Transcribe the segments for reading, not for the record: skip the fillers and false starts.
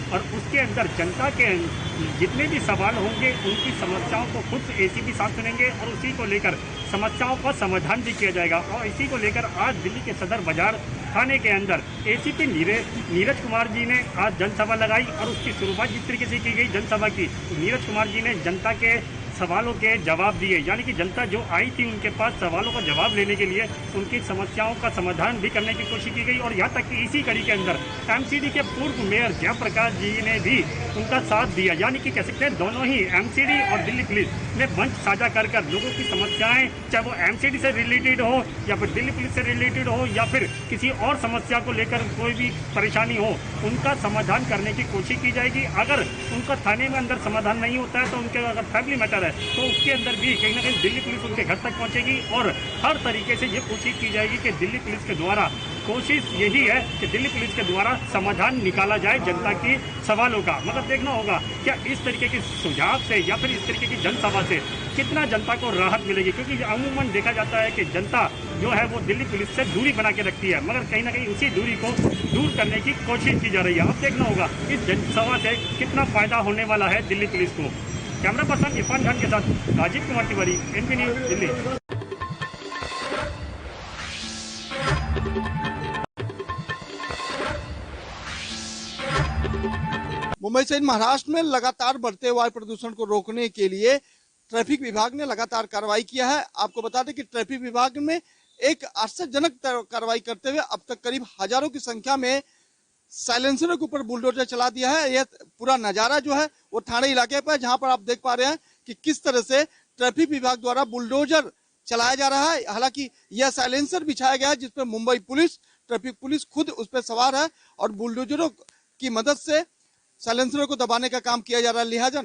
और उसके अंदर जनता के जितने भी सवाल होंगे उनकी समस्याओं को खुद एसीपी साहब सुनेंगे और उसी को लेकर समस्याओं का समाधान भी किया जाएगा। और इसी को लेकर आज दिल्ली के सदर बाजार थाने के अंदर एसीपी नीरज कुमार जी ने आज जनसभा लगाई और उसकी शुरुआत जिस तरीके से की गई जनसभा की, नीरज कुमार जी ने जनता के सवालों के जवाब दिए, यानी कि जनता जो आई थी उनके पास सवालों का जवाब लेने के लिए उनकी समस्याओं का समाधान भी करने की कोशिश की गई। और यहाँ तक कि इसी कड़ी के अंदर एमसीडी के पूर्व मेयर जयप्रकाश जी ने भी उनका साथ दिया, यानी कि कह सकते हैं दोनों ही एमसीडी और दिल्ली पुलिस ने मंच साझा कर लोगों की समस्याएं, चाहे वो एमसीडी से रिलेटेड हो या फिर दिल्ली पुलिस से रिलेटेड हो या फिर किसी और समस्या को लेकर कोई भी परेशानी हो, उनका समाधान करने की कोशिश की जाएगी। अगर उनका थाने में अंदर समाधान नहीं होता है तो उनके अगर फैमिली मैटर है तो उसके अंदर भी कहीं ना कहीं दिल्ली पुलिस उनके घर तक पहुंचेगी और हर तरीके से ये कोशिश की जाएगी कि दिल्ली पुलिस के द्वारा, कोशिश यही है कि दिल्ली पुलिस के द्वारा समाधान निकाला जाए जनता की सवालों का। मतलब देखना होगा क्या इस तरीके के सुझाव से या फिर इस तरीके की जनसभा से कितना जनता को राहत मिलेगी, क्योंकि अमूमन देखा जाता है कि जनता जो है वो दिल्ली पुलिस से दूरी बना के रखती है, मगर कहीं ना कहीं उसी दूरी को दूर करने की कोशिश की जा रही है। अब देखना होगा इस जनसभा से कितना फायदा होने वाला है दिल्ली पुलिस को। कैमरा पर्सन इरफान खान के साथ राजीव कुमार तिवारी, एनपी न्यूज, दिल्ली। मुंबई सहित महाराष्ट्र में लगातार बढ़ते वायु प्रदूषण को रोकने के लिए ट्रैफिक विभाग ने लगातार कार्रवाई किया है। आपको बता दें कि ट्रैफिक विभाग ने एक आश्चर्यजनक कार्रवाई करते हुए अब तक करीब हजारों की संख्या में साइलेंसरों के ऊपर बुलडोजर चला दिया है। यह पूरा नजारा जो है वो ठाणे इलाके पर, जहां पर आप देख पा रहे हैं कि किस तरह से ट्रैफिक विभाग द्वारा बुलडोजर चलाया जा रहा है। हालांकि यह साइलेंसर बिछाया गया है जिसपे मुंबई पुलिस, ट्रैफिक पुलिस खुद उस पर सवार है और बुलडोजरों की मदद से साइलेंसरों को दबाने का काम किया जा रहा है। लिहाजा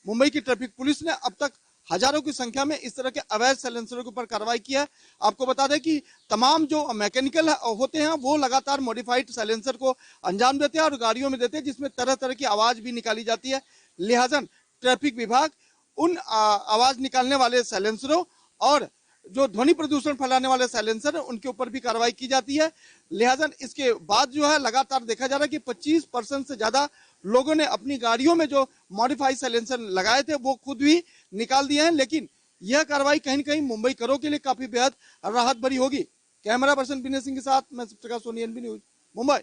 मुंबई की ट्रैफिक पुलिस ने अब तक हजारों की संख्या में इस तरह के अवैध साइलेंसरों के ऊपर कार्रवाई की है। आपको बता दें कि तमाम जो मैकेनिकल होते हैं वो लगातार मॉडिफाइड साइलेंसर को अंजाम देते हैं और गाड़ियों में देते हैं जिसमें तरह तरह की आवाज भी निकाली जाती है। लिहाजा ट्रैफिक विभाग उन आवाज निकालने वाले साइलेंसरों और जो ध्वनि प्रदूषण फैलाने वाले साइलेंसर है उनके ऊपर भी कार्रवाई की जाती है। लिहाजा इसके बाद जो है लगातार देखा जा रहा है कि 25% से ज्यादा लोगों ने अपनी गाड़ियों में जो मॉडिफाइड साइलेंसर लगाए थे वो खुद भी निकाल दिए हैं। लेकिन यह कार्रवाई कहीं न कहीं मुंबई करों के लिए काफी बेहद राहत भरी होगी। कैमरा पर्सन विनय सिंह के साथ मैं Prakash Soni, NB news, Mumbai.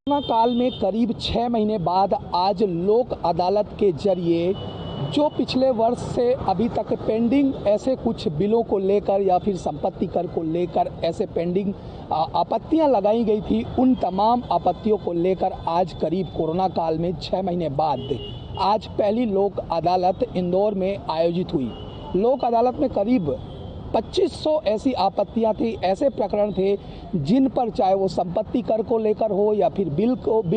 Corona काल में करीब 6 महीने बाद आज लोक अदालत के जरिए जो पिछले वर्ष से अभी तक पेंडिंग ऐसे कुछ बिलों को लेकर या फिर संपत्ति कर को लेकर ऐसे पेंडिंग आपत्तियां लगाई गई थी, उन तमाम आपत्तियों को लेकर आज करीब कोरोना काल में 6 महीने बाद आज पहली लोक अदालत इंदौर में आयोजित हुई। लोक अदालत में करीब 2500 ऐसी आपत्तियां थी, ऐसे प्रकरण थे जिन पर चाहे वो संपत्ति कर को लेकर हो या फिर बिल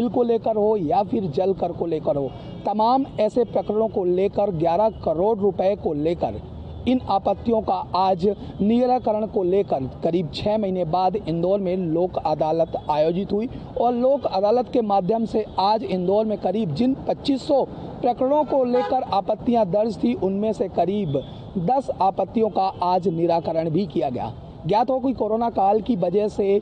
को लेकर हो या फिर जल कर को लेकर हो, तमाम ऐसे प्रकरणों को लेकर 11 करोड़ रुपए को लेकर इन आपत्तियों का आज निराकरण को लेकर करीब 6 महीने बाद इंदौर में लोक अदालत आयोजित हुई। और लोक अदालत के माध्यम से आज इंदौर में करीब जिन 2500 प्रकरणों को लेकर आपत्तियां दर्ज थी उनमें से करीब 10 आपत्तियों का आज निराकरण भी किया गया। ज्ञात हो कि कोरोना काल की वजह से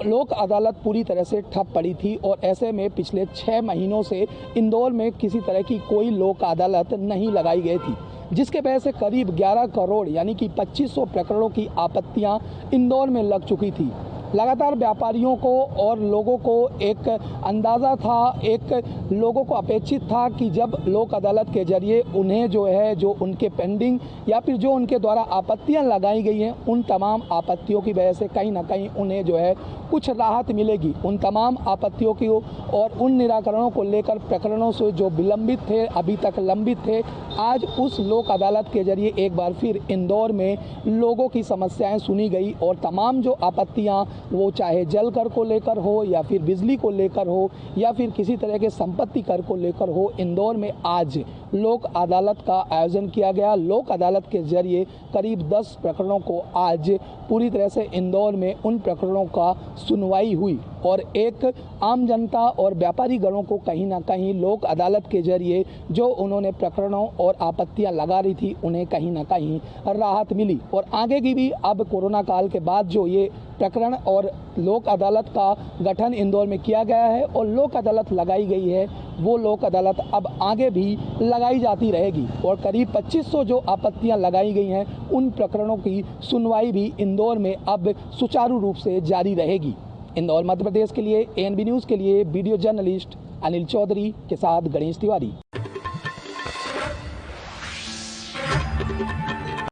लोक अदालत पूरी तरह से ठप पड़ी थी और ऐसे में पिछले 6 महीनों से इंदौर में किसी तरह की कोई लोक अदालत नहीं लगाई गई थी, जिसके वजह से करीब 11 करोड़ यानी कि 2500 प्रकरणों की आपत्तियां इंदौर में लग चुकी थी। लगातार व्यापारियों को और लोगों को एक अंदाज़ा था, एक लोगों को अपेक्षित था कि जब लोक अदालत के जरिए उन्हें जो उनके पेंडिंग या फिर जो उनके द्वारा आपत्तियां लगाई गई हैं उन तमाम आपत्तियों की वजह से कहीं ना कहीं उन्हें कुछ राहत मिलेगी। उन तमाम आपत्तियों की और उन निराकरणों को लेकर प्रकरणों से जो विलंबित थे, अभी तक लंबित थे, आज उस लोक अदालत के जरिए एक बार फिर इंदौर में लोगों की समस्याएं सुनी गई और तमाम जो आपत्तियां वो चाहे जल कर को लेकर हो या फिर बिजली को लेकर हो या फिर किसी तरह के संपत्ति कर को लेकर हो, इंदौर में आज लोक अदालत का आयोजन किया गया। लोक अदालत के जरिए करीब 10 प्रकरणों को आज पूरी तरह से इंदौर में उन प्रकरणों का सुनवाई हुई और एक आम जनता और व्यापारी गणों को कहीं ना कहीं लोक अदालत के जरिए जो उन्होंने प्रकरणों और आपत्तियां लगा रही थी उन्हें कहीं ना कहीं राहत मिली। और आगे की भी अब कोरोना काल के बाद जो ये प्रकरण और लोक अदालत का गठन इंदौर में किया गया है और लोक अदालत लगाई गई है, वो लोक अदालत अब आगे भी लगाई जाती रहेगी और करीब 2500 जो आपत्तियां लगाई गई हैं उन प्रकरणों की सुनवाई भी इंदौर में अब सुचारू रूप से जारी रहेगी। इंदौर मध्य प्रदेश के लिए एएनबी न्यूज़ के लिए वीडियो जर्नलिस्ट अनिल चौधरी के साथ गणेश तिवारी।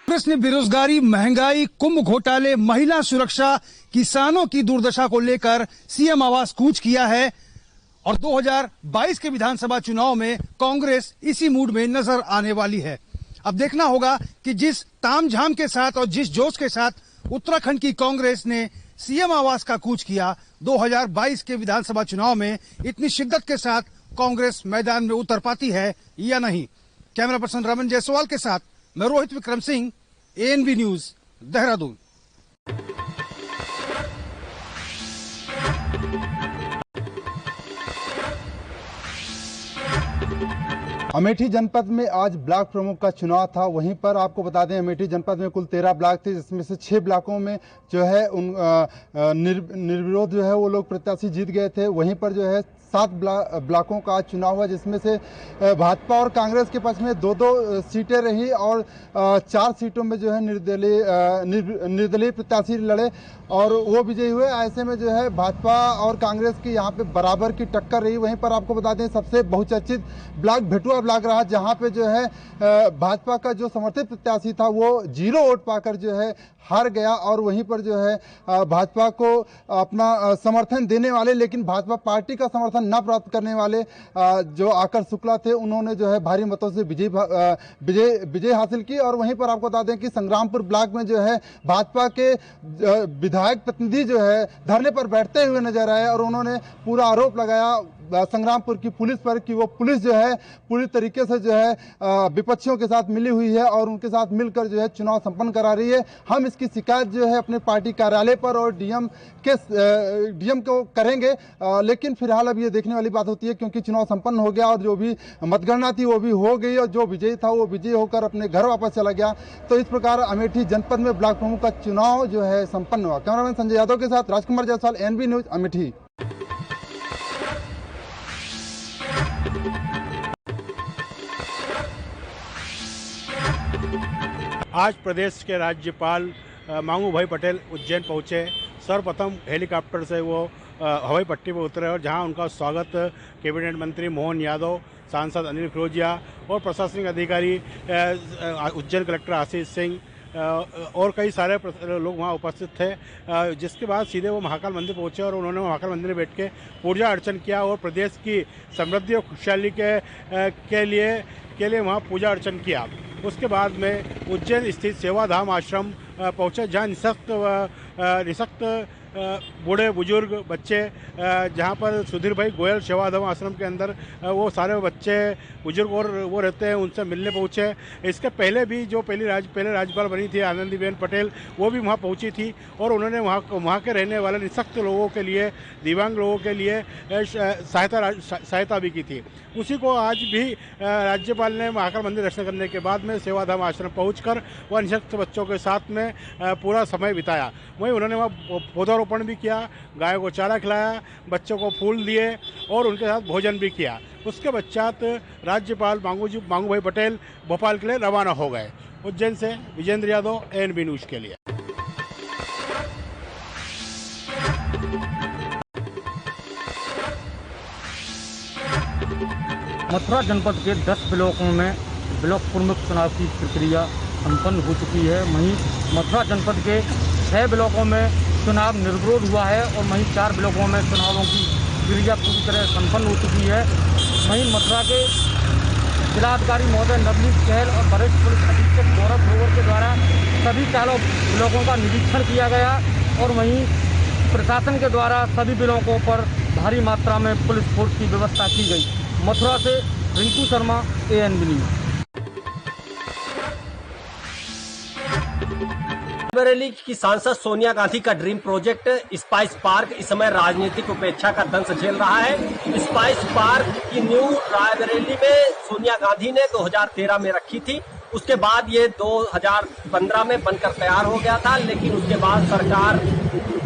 कांग्रेस ने बेरोजगारी, महंगाई, कुंभ घोटाले, महिला सुरक्षा, किसानों की दुर्दशा को लेकर सीएम आवास कूच किया है और 2022 के विधानसभा चुनाव में कांग्रेस इसी मूड में नजर आने वाली है। अब देखना होगा कि जिस तामझाम के साथ और जिस जोश के साथ उत्तराखंड की कांग्रेस ने सीएम आवास का कूच किया, 2022 के विधानसभा चुनाव में इतनी शिद्दत के साथ कांग्रेस मैदान में उतर पाती है या नहीं। कैमरा पर्सन रमन जायसवाल के साथ मैं रोहित विक्रम सिंह, एएनबी न्यूज, देहरादून। अमेठी जनपद में आज ब्लॉक प्रमुख का चुनाव था। वहीं पर आपको बता दें अमेठी जनपद में कुल 13 ब्लॉक थे, जिसमें से 6 ब्लॉकों में जो है निर्विरोध जो है वो लोग प्रत्याशी जीत गए थे। वहीं पर जो है 7 ब्लॉकों का आज चुनाव हुआ, जिसमें से भाजपा और कांग्रेस के पक्ष में 2-2 सीटें रही और 4 सीटों में जो है निर्दलीय प्रत्याशी लड़े और वो विजयी हुए। ऐसे में जो है भाजपा और कांग्रेस की यहाँ पे बराबर की टक्कर रही। वहीं पर आपको बता दें सबसे बहुचर्चित ब्लॉक भेटुआ ब्लॉक रहा, जहाँ पे जो है भाजपा का जो समर्थित प्रत्याशी था वो 0 वोट पाकर जो है हार गया और वहीं पर जो है भाजपा को अपना समर्थन देने वाले लेकिन भाजपा पार्टी का समर्थन न प्राप्त करने वाले जो आकर शुक्ला थे, उन्होंने जो है भारी मतों से विजय हासिल की। और वहीं पर आपको बता दें कि संग्रामपुर ब्लॉक में जो है भाजपा के विधायक प्रतिनिधि जो है धरने पर बैठते हुए नजर आए और उन्होंने पूरा आरोप लगाया संग्रामपुर की पुलिस पर कि वो पुलिस जो है पूरी तरीके से जो है विपक्षियों के साथ मिली हुई है और उनके साथ मिलकर जो है चुनाव संपन्न करा रही है। हम इसकी शिकायत जो है अपने पार्टी कार्यालय पर और डीएम को करेंगे, लेकिन फिलहाल अब ये देखने वाली बात होती है क्योंकि चुनाव संपन्न हो गया और जो भी मतगणना थी वो भी हो गई और जो विजयी था वो विजयी होकर अपने घर वापस चला गया। तो इस प्रकार अमेठी जनपद में ब्लॉक प्रमुख का चुनाव जो है संपन्न हुआ। कैमरामैन संजय यादव के साथ राजकुमार जायसवाल, एएनबी न्यूज, अमेठी। आज प्रदेश के राज्यपाल मांगू भाई पटेल उज्जैन पहुँचे। सर्वप्रथम हेलीकॉप्टर से वो हवाई पट्टी पर उतरे और जहां उनका स्वागत कैबिनेट मंत्री मोहन यादव, सांसद अनिल फिरोजिया और प्रशासनिक अधिकारी उज्जैन कलेक्टर आशीष सिंह और कई सारे लोग वहाँ उपस्थित थे। जिसके बाद सीधे वो महाकाल मंदिर पहुँचे और उन्होंने महाकाल मंदिर में बैठ के पूजा अर्चन किया और प्रदेश की समृद्धि और खुशहाली के लिए वहाँ पूजा अर्चन किया। उसके बाद में उज्जैन स्थित सेवाधाम आश्रम पहुँचे, जहाँ निःशक्त बूढ़े बुजुर्ग बच्चे, जहाँ पर सुधीर भाई गोयल सेवाधाम आश्रम के अंदर वो सारे बच्चे बुजुर्ग और वो रहते हैं, उनसे मिलने पहुँचे। इसके पहले भी जो पहले राज्यपाल बनी थी आनंदीबेन पटेल, वो भी वहाँ पहुँची थी और उन्होंने वहाँ के रहने वाले निःशक्त लोगों के लिए, दिव्यांग लोगों के लिए सहायता भी की थी। उसी को आज भी राज्यपाल ने महाकाल मंदिर दर्शन करने के बाद में सेवाधाम आश्रम पहुँचकर वह निःशक्त बच्चों के साथ में पूरा समय बिताया। वहीं उन्होंने वहाँ पौधारोपण भी किया, गाय को चारा खिलाया, बच्चों को फूल दिए और उनके साथ भोजन भी किया। उसके पश्चात राज्यपाल मांगू भाई पटेल भोपाल के लिए रवाना हो गए। उज्जैन से विजेंद्र यादव, एएनबी न्यूज़ के लिए। मथुरा जनपद के 10 ब्लॉकों में ब्लॉक प्रमुख चुनाव की प्रक्रिया संपन्न हो चुकी है। वहीं मथुरा जनपद के 6 ब्लॉकों में चुनाव निर्विरोध हुआ है और वहीं 4 ब्लॉकों में चुनावों की प्रक्रिया पूरी तरह संपन्न हो चुकी है। वहीं मथुरा के जिलाधिकारी महोदय नवनीत चहल और वरिष्ठ पुलिस अधीक्षक गौरव ग्रोवर के द्वारा सभी 4 ब्लॉकों का निरीक्षण किया गया और वहीं प्रशासन के द्वारा सभी ब्लॉकों पर भारी मात्रा में पुलिस फोर्स की व्यवस्था की गई। मथुरा से रिंकू शर्मा, ANB न्यूज़। रायबरेली की सांसद सोनिया गांधी का ड्रीम प्रोजेक्ट स्पाइस पार्क इस समय राजनीतिक उपेक्षा का दंश झेल रहा है। स्पाइस पार्क की नींव रायबरेली में सोनिया गांधी ने 2013 में रखी थी। उसके बाद ये 2015 में बनकर तैयार हो गया था, लेकिन उसके बाद सरकार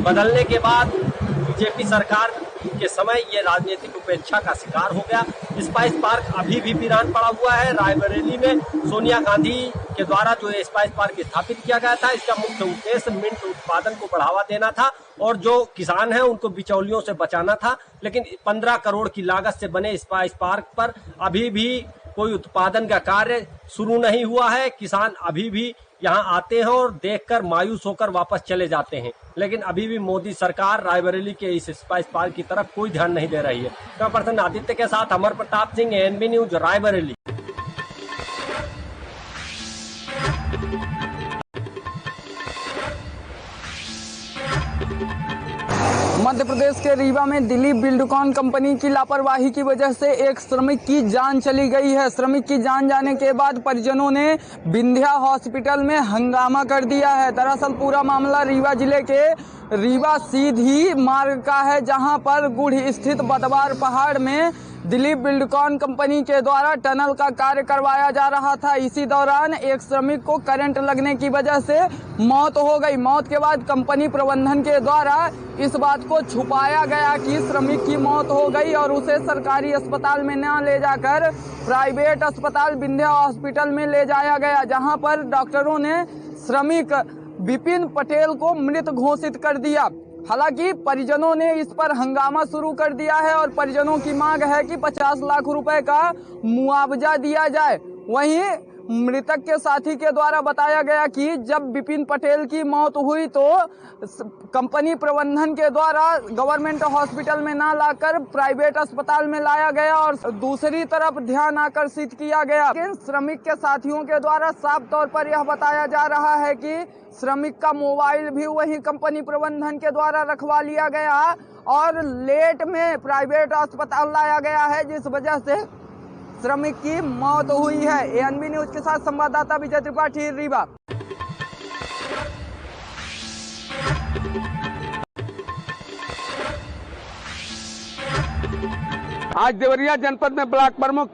बदलने के बाद बीजेपी सरकार के समय ये राजनीतिक उपेक्षा का शिकार हो गया। स्पाइस पार्क अभी भी वीरान पड़ा हुआ है। रायबरेली में सोनिया गांधी के द्वारा जो स्पाइस पार्क स्थापित किया गया था, इसका मुख्य उद्देश्य मिंट उत्पादन को बढ़ावा देना था और जो किसान हैं उनको बिचौलियों से बचाना था। लेकिन 15 करोड़ की लागत से बने स्पाइस पार्क पर अभी भी कोई उत्पादन का कार्य शुरू नहीं हुआ है। किसान अभी भी यहाँ आते हैं और देखकर मायूस होकर वापस चले जाते हैं। लेकिन अभी भी मोदी सरकार रायबरेली के इस स्पाइस पार्क की तरफ कोई ध्यान नहीं दे रही है। कैमरा पर्सन आदित्य के साथ अमर प्रताप सिंह, ANB न्यूज, रायबरेली। मध्य प्रदेश के रीवा में दिलीप बिल्डकॉन कंपनी की लापरवाही की वजह से एक श्रमिक की जान चली गई है। श्रमिक की जान जाने के बाद परिजनों ने विंध्या हॉस्पिटल में हंगामा कर दिया है। दरअसल पूरा मामला रीवा जिले के रीवा सीधी मार्ग का है, जहां पर गुढ़ स्थित बदवार पहाड़ में दिलीप बिल्डकॉन कंपनी के द्वारा टनल का कार्य करवाया जा रहा था। इसी दौरान एक श्रमिक को करंट लगने की वजह से मौत हो गई। मौत के बाद कंपनी प्रबंधन के द्वारा इस बात को छुपाया गया कि श्रमिक की मौत हो गई और उसे सरकारी अस्पताल में न ले जाकर प्राइवेट अस्पताल विंध्या हॉस्पिटल में ले जाया गया, जहां पर डॉक्टरों ने श्रमिक विपिन पटेल को मृत घोषित कर दिया। हालांकि परिजनों ने इस पर हंगामा शुरू कर दिया है और परिजनों की मांग है कि 50 लाख रुपए का मुआवजा दिया जाए। वहीं मृतक के साथी के द्वारा बताया गया कि जब विपिन पटेल की मौत हुई तो कंपनी प्रबंधन के द्वारा गवर्नमेंट हॉस्पिटल में ना लाकर प्राइवेट अस्पताल में लाया गया और दूसरी तरफ ध्यान आकर्षित किया गया। लेकिन श्रमिक के साथियों के द्वारा साफ तौर पर यह बताया जा रहा है कि श्रमिक का मोबाइल भी वही कंपनी प्रबंधन के द्वारा रखवा लिया गया और लेट में प्राइवेट अस्पताल लाया गया है, जिस वजह से श्रमिक की मौत हुई है। ANB न्यूज के साथ संवाददाता विजय त्रिपाठी, रीवा। आज देवरिया जनपद में ब्लॉक प्रमुख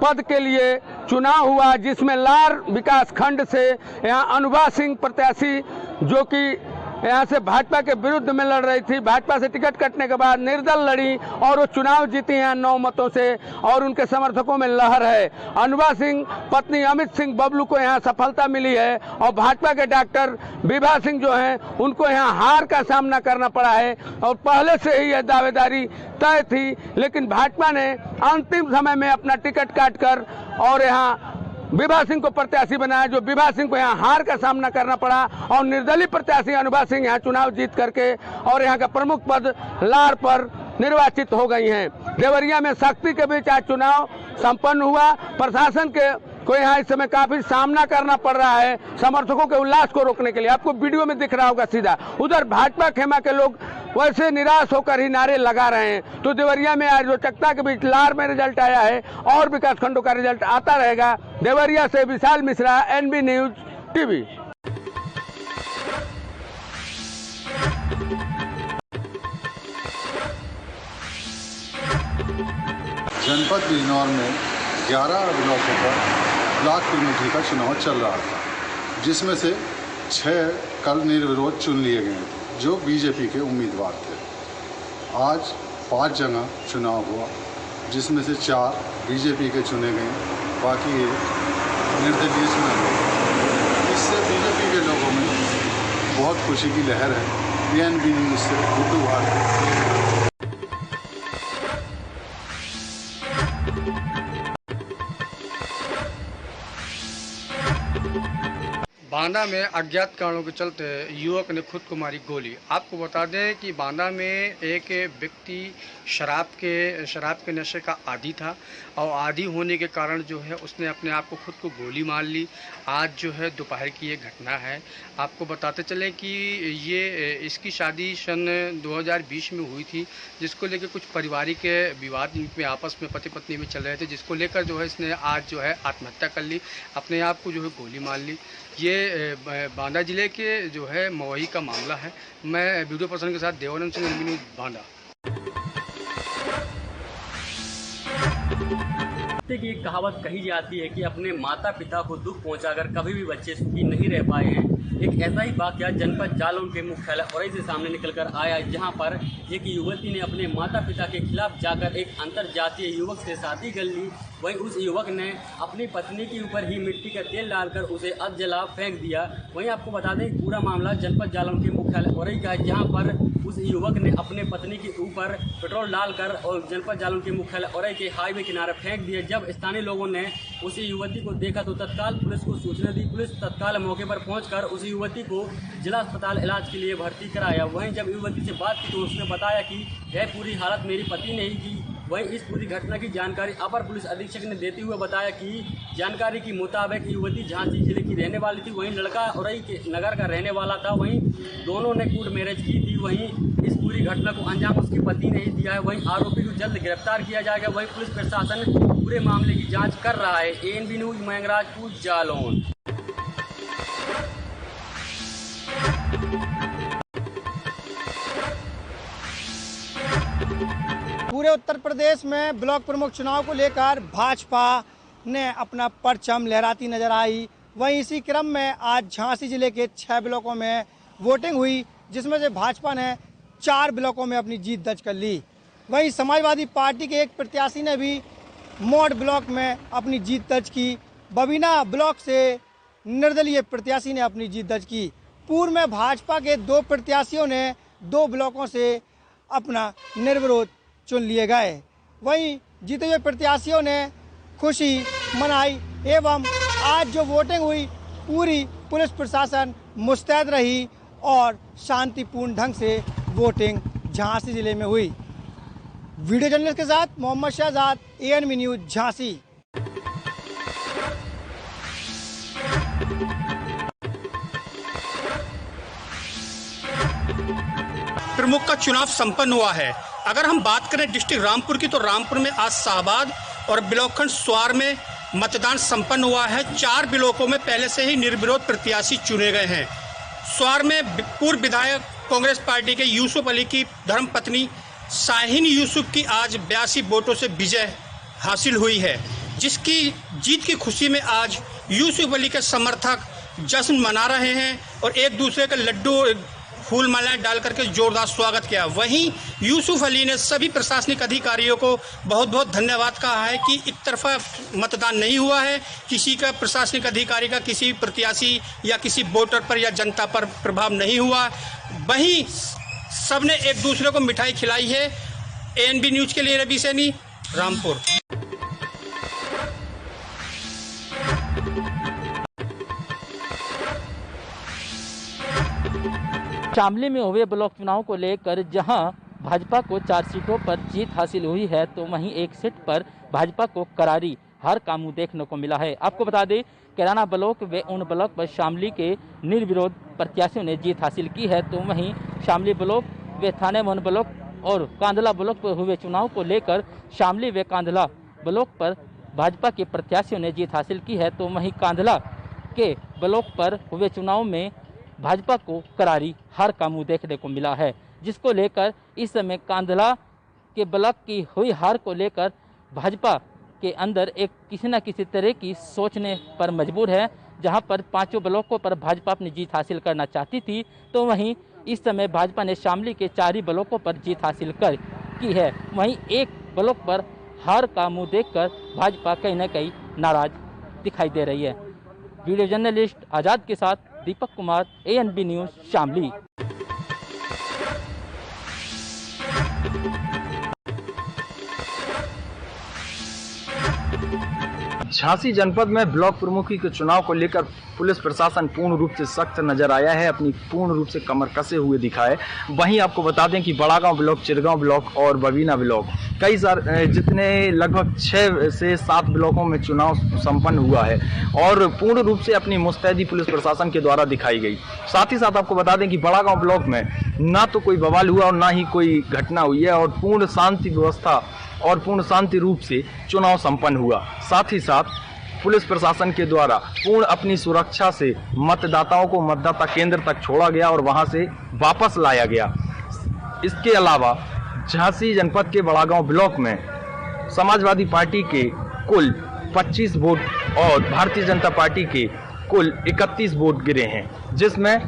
पद के लिए चुनाव हुआ, जिसमें लार विकास खंड से यहाँ अनुभा सिंह प्रत्याशी जो कि यहाँ से भाजपा के विरुद्ध में लड़ रही थी, भाजपा से टिकट कटने के बाद निर्दल लड़ी और वो चुनाव जीती हैं 9 मतों से और उनके समर्थकों में लहर है। अनुभा सिंह पत्नी अमित सिंह बबलू को यहाँ सफलता मिली है और भाजपा के डॉक्टर विभा सिंह जो हैं उनको यहाँ हार का सामना करना पड़ा है और पहले से ही यह दावेदारी तय थी, लेकिन भाजपा ने अंतिम समय में अपना टिकट काटकर और यहाँ विभा सिंह को प्रत्याशी बनाया, जो विभा सिंह को यहाँ हार का सामना करना पड़ा और निर्दलीय प्रत्याशी अनुभा सिंह यहाँ चुनाव जीत करके और यहाँ का प्रमुख पद लार पर निर्वाचित हो गई हैं। देवरिया में सख्ती के बीच आज चुनाव संपन्न हुआ। प्रशासन को यहाँ इस समय काफी सामना करना पड़ रहा है समर्थकों के उल्लास को रोकने के लिए। आपको वीडियो में दिख रहा होगा सीधा, उधर भाजपा खेमा के लोग वैसे निराश होकर ही नारे लगा रहे हैं। तो देवरिया में आज रोचकता के बीच लार में रिजल्ट आया है और विकास खंडों का रिजल्ट आता रहेगा। देवरिया से Vishal Mishra, NB news TV। जनपद बिजनौर में 11 ब्लॉकों पर ब्लॉक कमेटी का चुनाव चल रहा था, जिसमें से 6 कल निर्विरोध चुन लिए गए थे जो बीजेपी के उम्मीदवार थे। आज 5 जगह चुनाव हुआ, जिसमें से 4 बीजेपी के चुने गए, बाकी ये निर्दलीय चुने गए। इससे बीजेपी के लोगों में बहुत खुशी की लहर है। ANB न्यूज से गुड्डू भारती। बांदा में अज्ञात कारणों के चलते युवक ने खुद को मारी गोली। आपको बता दें कि बांदा में एक व्यक्ति शराब के नशे का आदी था और आदी होने के कारण जो है उसने अपने आप को खुद को गोली मार ली। आज जो है दोपहर की ये घटना है। आपको बताते चलें कि इसकी शादी सन 2020 में हुई थी, जिसको लेकर कुछ पारिवारिक विवाद में आपस में पति पत्नी में चल रहे थे, जिसको लेकर जो है इसने आज जो है आत्महत्या कर ली, अपने आप को जो है गोली मार ली। ये बांदा जिले के जो है मवही का मामला है। मैं वीडियो पर्सन के साथ देवानंद सिंह, NB न्यूज़, बांदा। की एक कहावत कही जाती है कि अपने माता पिता को दुख पहुंचाकर कभी भी बच्चे सुखी नहीं रह पाए हैं। एक ऐसा ही वाकया जनपद जालौन के मुख्यालय औरई से सामने निकलकर आया, जहां पर एक युवती ने अपने माता पिता के खिलाफ जाकर एक अंतर्जातीय युवक से शादी कर ली। वहीं उस युवक ने अपनी पत्नी के ऊपर ही मिट्टी का तेल डालकर उसे अधजला फेंक दिया। वहीं आपको बता दें पूरा मामला जनपद जालौन के मुख्यालय औरई का है, जहाँ पर उस युवक ने अपने पत्नी के ऊपर पेट्रोल डालकर और जनपद जालौन के मुख्यालय औरई के हाईवे किनारे फेंक दिया। जब स्थानीय लोगों ने उस युवती को देखा तो तत्काल पुलिस को सूचना दी। पुलिस तत्काल मौके पर पहुंचकर उस युवती को जिला अस्पताल इलाज के लिए भर्ती कराया। वहीं जब युवती से बात की तो उसने बताया कि यह पूरी हालत मेरी पति ने ही की। वहीं इस पूरी घटना की जानकारी अपर पुलिस अधीक्षक ने देते हुए बताया कि जानकारी के मुताबिक युवती झांसी जिले की रहने वाली थी, वहीं लड़का औरई के नगर का रहने वाला था। वहीं दोनों ने कोर्ट मैरिज की थी। वहीं इस पूरी घटना को अंजाम उसके पति ने ही दिया है। वहीं आरोपी को जल्द गिरफ्तार किया जाएगा। वहीं पुलिस प्रशासन पूरे मामले की जाँच कर रहा है। ANB news, Mangrajpur, Jalaun. पूरे उत्तर प्रदेश में ब्लॉक प्रमुख चुनाव को लेकर भाजपा ने अपना परचम लहराती नजर आई। वहीं इसी क्रम में आज झांसी जिले के 6 ब्लॉकों में वोटिंग हुई, जिसमें से भाजपा ने 4 ब्लॉकों में अपनी जीत दर्ज कर ली। वहीं समाजवादी पार्टी के एक प्रत्याशी ने भी मौड़ ब्लॉक में अपनी जीत दर्ज की। बबीना ब्लॉक से निर्दलीय प्रत्याशी ने अपनी जीत दर्ज की। पूर्व में भाजपा के 2 प्रत्याशियों ने 2 ब्लॉकों से अपना निर्विरोध चुन लिए गए। वहीं जीते हुए प्रत्याशियों ने खुशी मनाई एवं आज जो वोटिंग हुई पूरी पुलिस प्रशासन मुस्तैद रही और शांतिपूर्ण ढंग से वोटिंग झांसी जिले में हुई। वीडियो जर्नलिस्ट के साथ मोहम्मद शहजाद, ANB न्यूज़, झांसी। प्रमुख का चुनाव संपन्न हुआ है। अगर हम बात करें डिस्ट्रिक्ट रामपुर की, तो रामपुर में आज शाहबाद और ब्लॉकखंड स्वार में मतदान संपन्न हुआ है। 4 ब्लॉकों में पहले से ही निर्विरोध प्रत्याशी चुने गए हैं। स्वार में पूर्व विधायक कांग्रेस पार्टी के यूसुफ अली की धर्मपत्नी शाहीन यूसुफ की आज 82 वोटों से विजय हासिल हुई है, जिसकी जीत की खुशी में आज यूसुफ अली के समर्थक जश्न मना रहे हैं और एक दूसरे के लड्डू फूल मालाएं डाल करके जोरदार स्वागत किया। वहीं यूसुफ अली ने सभी प्रशासनिक अधिकारियों को बहुत बहुत धन्यवाद कहा है कि एक तरफा मतदान नहीं हुआ है, किसी का प्रशासनिक अधिकारी का किसी प्रत्याशी या किसी वोटर पर या जनता पर प्रभाव नहीं हुआ। वहीं सबने एक दूसरे को मिठाई खिलाई है। ANB न्यूज़ के लिए रवि सैनी, रामपुर। शामली में हुए ब्लॉक चुनाव को लेकर जहां भाजपा को 4 सीटों पर जीत हासिल हुई है, तो वहीं एक सीट पर भाजपा को करारी हार का मुंह देखने को मिला है। आपको बता दें कैराना ब्लॉक व उन ब्लॉक पर शामली के निर्विरोध प्रत्याशियों ने जीत हासिल की है, तो वहीं शामली ब्लॉक व थाने मोहन ब्लॉक और कांधला ब्लॉक पर हुए चुनाव को लेकर शामली व कांधला ब्लॉक पर भाजपा के प्रत्याशियों ने जीत हासिल की है, तो वहीं कांधला के ब्लॉक पर हुए चुनाव में भाजपा को करारी हार का मुंह देखने को मिला है, जिसको लेकर इस समय कांधला के ब्लॉक की हुई हार को लेकर भाजपा के अंदर एक किसी न किसी तरह की सोचने पर मजबूर है। जहां पर 5 ब्लॉकों पर भाजपा अपनी जीत हासिल करना चाहती थी, तो वहीं इस समय भाजपा ने शामली के 4 ही ब्लॉकों पर जीत हासिल की है। वहीं एक ब्लॉक पर हार का मुंह देखकर भाजपा कहीं न कहीं नाराज दिखाई दे रही है। वीडियो जर्नलिस्ट आज़ाद के साथ दीपक कुमार, ANB न्यूज़, शामली। झांसी जनपद में ब्लॉक प्रमुखी के चुनाव को लेकर पुलिस प्रशासन पूर्ण रूप से सख्त नजर आया है, अपनी पूर्ण रूप से कमर कसे हुए दिखा है। वहीं आपको बता दें कि बड़ागांव ब्लॉक, चिरगांव ब्लॉक और बबीना ब्लॉक कई सारे जितने लगभग 6 से 7 ब्लॉकों में चुनाव संपन्न हुआ है और पूर्ण रूप से अपनी मुस्तैदी पुलिस प्रशासन के द्वारा दिखाई गई। साथ ही साथ आपको बता दें कि बड़ागांव ब्लॉक में ना तो कोई बवाल हुआ और ना ही कोई घटना हुई है और पूर्ण शांति व्यवस्था और पूर्ण शांति रूप से चुनाव संपन्न हुआ। साथ ही साथ पुलिस प्रशासन के द्वारा पूर्ण अपनी सुरक्षा से मतदाताओं को मतदाता केंद्र तक छोड़ा गया और वहां से वापस लाया गया। इसके अलावा झांसी जनपद के बड़ागांव ब्लॉक में समाजवादी पार्टी के कुल 25 वोट और भारतीय जनता पार्टी के कुल 31 वोट गिरे हैं, जिसमें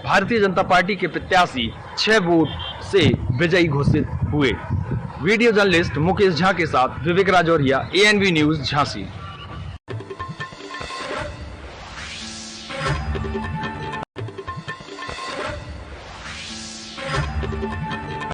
भारतीय जनता पार्टी के प्रत्याशी 6 वोट से विजयी घोषित हुए। वीडियो जर्नलिस्ट मुकेश झा के साथ विवेक राजौरिया, ANB न्यूज झांसी।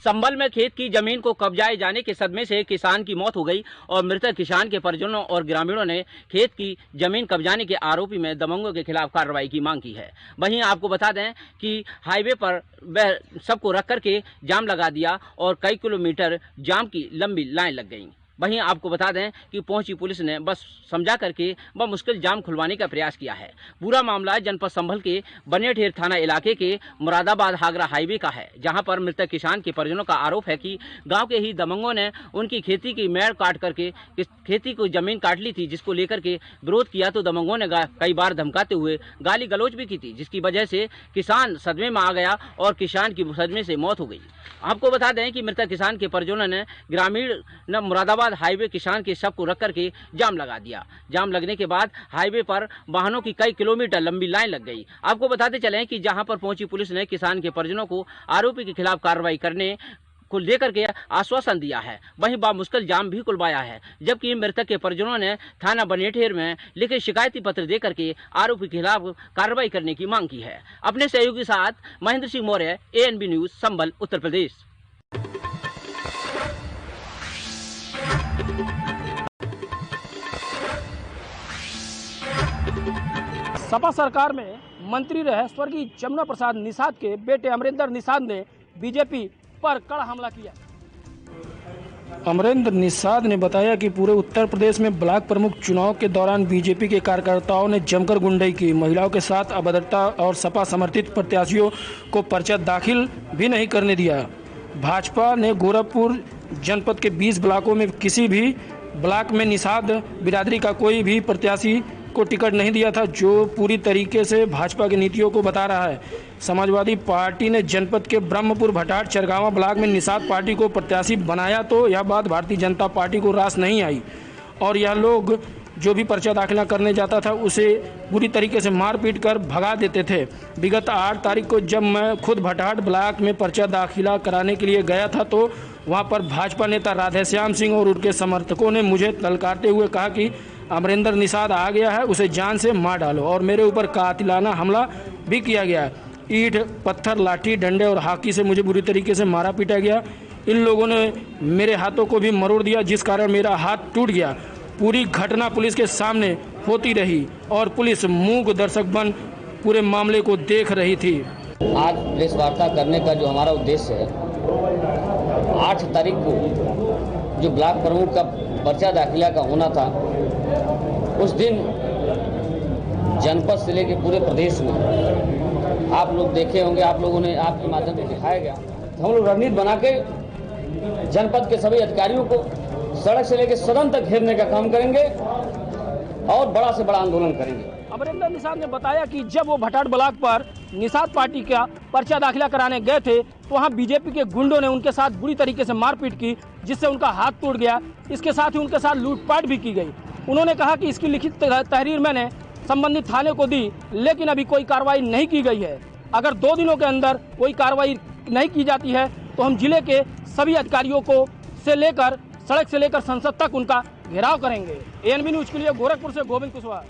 संभल में खेत की जमीन को कब्जाए जाने के सदमे से किसान की मौत हो गई और मृतक किसान के परिजनों और ग्रामीणों ने खेत की जमीन कब्जाने के आरोपी में दबंगों के खिलाफ कार्रवाई की मांग की है। वहीं आपको बता दें कि हाईवे पर वह सबको रख करके जाम लगा दिया और कई किलोमीटर जाम की लंबी लाइन लग गई। वहीं आपको बता दें कि पहुंची पुलिस ने बस समझा करके वह मुश्किल जाम खुलवाने का प्रयास किया है। पूरा मामला जनपद संभल के बनियाठेर थाना इलाके के मुरादाबाद हागरा हाईवे का है, जहां पर मृतक किसान के परिजनों का आरोप है कि गांव के ही दबंगों ने उनकी खेती की मेड़ काट करके खेती को जमीन काट ली थी, जिसको लेकर के विरोध किया तो दबंगों ने कई बार धमकाते हुए गाली गलौज भी की थी, जिसकी वजह से किसान सदमे में आ गया और किसान की सदमे से मौत हो गई। आपको बता दें कि मृतक किसान के परिजनों ने ग्रामीण मुरादाबाद हाईवे किसान के शव को रख करके जाम लगा दिया। जाम लगने के बाद हाईवे पर वाहनों की कई किलोमीटर लंबी लाइन लग गई। आपको बताते चलें कि जहां पर पहुंची पुलिस ने किसान के परिजनों को आरोपी के खिलाफ कार्रवाई करने को लेकर के आश्वासन दिया है, वहीं बामुश्किल जाम भी खुलवाया है। जबकि मृतक के परिजनों ने थाना बनियाठेर में लिखित शिकायती पत्र दे करके आरोपी के खिलाफ कार्रवाई करने की मांग की है। अपने सहयोगी के साथ महेंद्र सिंह मौर्य, ANB न्यूज, संभल, उत्तर प्रदेश। सपा सरकार में मंत्री रहे स्वर्गीय जमुना प्रसाद निषाद के बेटे अमरेंद्र निषाद ने बीजेपी पर कड़ा हमला किया। अमरेंद्र निषाद ने बताया कि पूरे उत्तर प्रदेश में ब्लॉक प्रमुख चुनाव के दौरान बीजेपी के कार्यकर्ताओं ने जमकर गुंडाई की, महिलाओं के साथ अभद्रता और सपा समर्थित प्रत्याशियों को पर्चा दाखिल भी नहीं करने दिया। भाजपा ने गोरखपुर जनपद के 20 ब्लॉकों में किसी भी ब्लॉक में निषाद बिरादरी का कोई भी प्रत्याशी को टिकट नहीं दिया था, जो पूरी तरीके से भाजपा की नीतियों को बता रहा है। समाजवादी पार्टी ने जनपद के ब्रह्मपुर, भटाट, चरगावा ब्लॉक में निषाद पार्टी को प्रत्याशी बनाया तो यह बात भारतीय जनता पार्टी को रास नहीं आई और यह लोग जो भी पर्चा दाखिला करने जाता था उसे बुरी तरीके से मार पीट कर भगा देते थे। विगत 8 तारीख को जब मैं खुद भटाट ब्लॉक में पर्चा दाखिला कराने के लिए गया था तो वहां पर भाजपा नेता राधेश्याम सिंह और उनके समर्थकों ने मुझे ललकारते हुए कहा कि अमरेंद्र निषाद आ गया है, उसे जान से मार डालो और मेरे ऊपर कातिलाना हमला भी किया गया। ईंट, पत्थर, लाठी, डंडे और हॉकी से मुझे बुरी तरीके से मारा पीटा गया। इन लोगों ने मेरे हाथों को भी मरोड़ दिया, जिस कारण मेरा हाथ टूट गया। पूरी घटना पुलिस के सामने होती रही और पुलिस मूक दर्शक बन पूरे मामले को देख रही थी। आज प्रेस वार्ता करने का जो हमारा उद्देश्य है, 8 तारीख को जो ब्लॉक प्रमुख का पर्चा दाखिला का होना था, उस दिन जनपद से लेकर पूरे प्रदेश में आप लोग देखे होंगे, आप लोगों ने आपके माध्यम से दिखाया गया, तो हम लोग रणनीति बना के जनपद के सभी अधिकारियों को सड़क से लेकर सदन तक घेरने का काम करेंगे और बड़ा से बड़ा आंदोलन करेंगे। अमरेंद्र निषाद ने बताया कि जब वो भटाट ब्लॉक पर निषाद पार्टी का पर्चा दाखिला कराने गए थे तो वहाँ बीजेपी के गुंडों ने उनके साथ बुरी तरीके से मारपीट की, जिससे उनका हाथ टूट गया। इसके साथ ही उनके साथ लूटपाट भी की गई। उन्होंने कहा कि इसकी लिखित तहरीर मैंने संबंधित थाने को दी, लेकिन अभी कोई कार्रवाई नहीं की गई है। अगर 2 दिनों के अंदर कोई कार्रवाई नहीं की जाती है तो हम जिले के सभी अधिकारियों को से लेकर सड़क से लेकर संसद तक उनका घेराव करेंगे। ANB न्यूज के लिए गोरखपुर से गोविंद कुशवाहा।